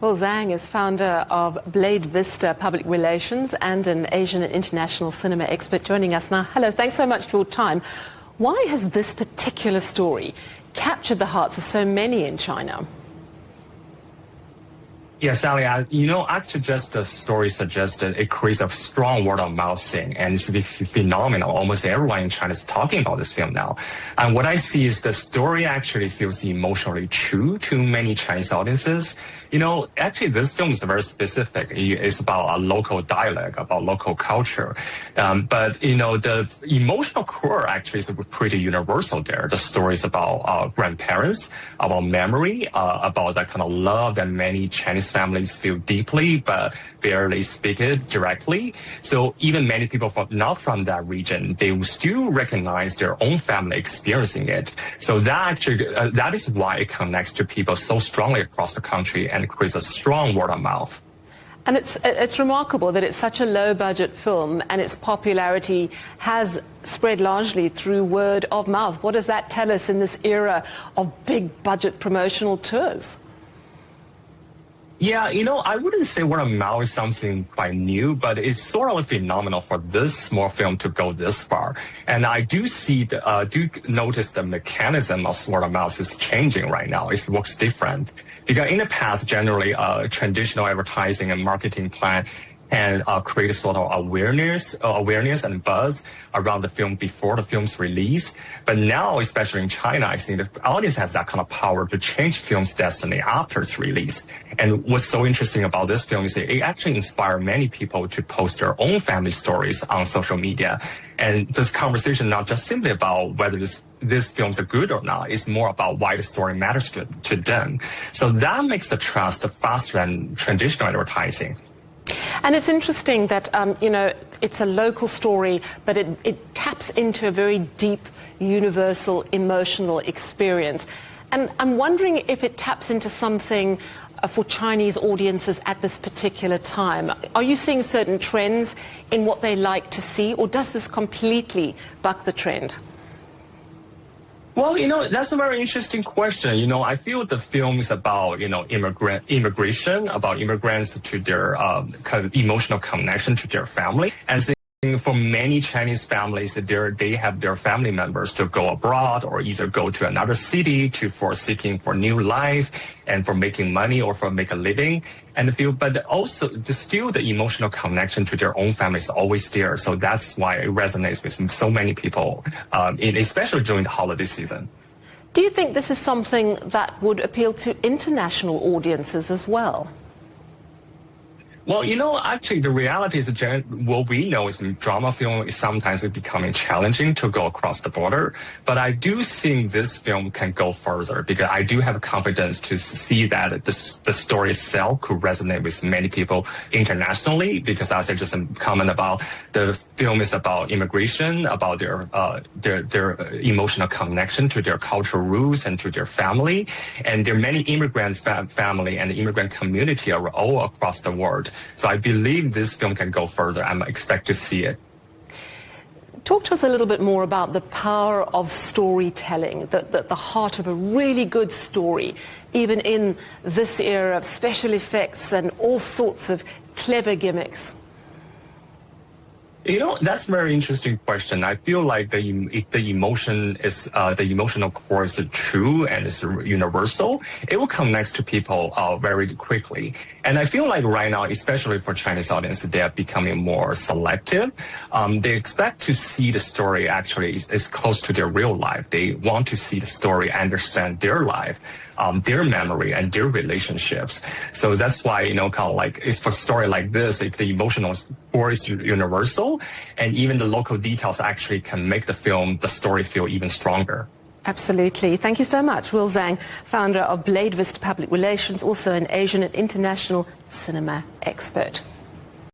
Well, Zang is founder of Blade Vista Public Relations and an Asian and international cinema expert joining us now. Hello, thanks so much for your time. Why has this particular story captured the hearts of so many in China? Yeah, Sally, actually just the story suggested it creates a strong word-of-mouth thing, and it's phenomenal. Almost everyone in China is talking about this film now. And what I see is the story actually feels emotionally true to many Chinese audiences. Actually, this film is very specific. It's about a local dialect, about local culture. But the emotional core actually is pretty universal there. The story is about grandparents, about memory, about that kind of love that many Chinese families feel deeply but barely speak it directly. So even many people not from that region, they will still recognize their own family experiencing it. So that is why it connects to people so strongly across the country and creates a strong word of mouth. And it's remarkable that it's such a low-budget film and its popularity has spread largely through word of mouth. What does that tell us in this era of big-budget promotional tours? Yeah, I wouldn't say word of mouth is something quite new, but it's sort of phenomenal for this small film to go this far. And I do notice the mechanism of word of mouth is changing right now. It works different. Because in the past, generally, traditional advertising and marketing plan and create a sort of awareness and buzz around the film before the film's release. But now, especially in China, I think the audience has that kind of power to change film's destiny after its release. And what's so interesting about this film is that it actually inspired many people to post their own family stories on social media. And this conversation not just simply about whether this film's good or not. It's more about why the story matters to them. So that makes the trust faster than traditional advertising. And it's interesting that, it's a local story, but it taps into a very deep, universal, emotional experience. And I'm wondering if it taps into something for Chinese audiences at this particular time. Are you seeing certain trends in what they like to see, or does this completely buck the trend? Well, that's a very interesting question. I feel the film is about, immigration, about immigrants to their kind of emotional connection to their family. And for many Chinese families, they have their family members to go abroad or either go to another city for seeking for new life and for making money or for make a living. But also still the emotional connection to their own family is always there. So that's why it resonates with so many people, especially during the holiday season. Do you think this is something that would appeal to international audiences as well? Well, actually, the reality is what we know is drama film is sometimes becoming challenging to go across the border. But I do think this film can go further because I do have confidence to see that the story itself could resonate with many people internationally. Because as I just comment about, the film is about immigration, about their emotional connection to their cultural roots and to their family. And there are many immigrant family and the immigrant community are all across the world. So I believe this film can go further. I expect to see it. Talk to us a little bit more about the power of storytelling, the heart of a really good story, even in this era of special effects and all sorts of clever gimmicks. That's a very interesting question. I feel like the emotional core is true and it's universal. It will connect to people very quickly. And I feel like right now, especially for Chinese audiences, they are becoming more selective. They expect to see the story actually is close to their real life. They want to see the story, understand their life, their memory and their relationships. So that's why, kind of like if for a story like this, if the emotional core is universal, and even the local details actually can make the story feel even stronger. Absolutely. Thank you so much. Will Zang, founder of Blade Vista Public Relations, also an Asian and international cinema expert.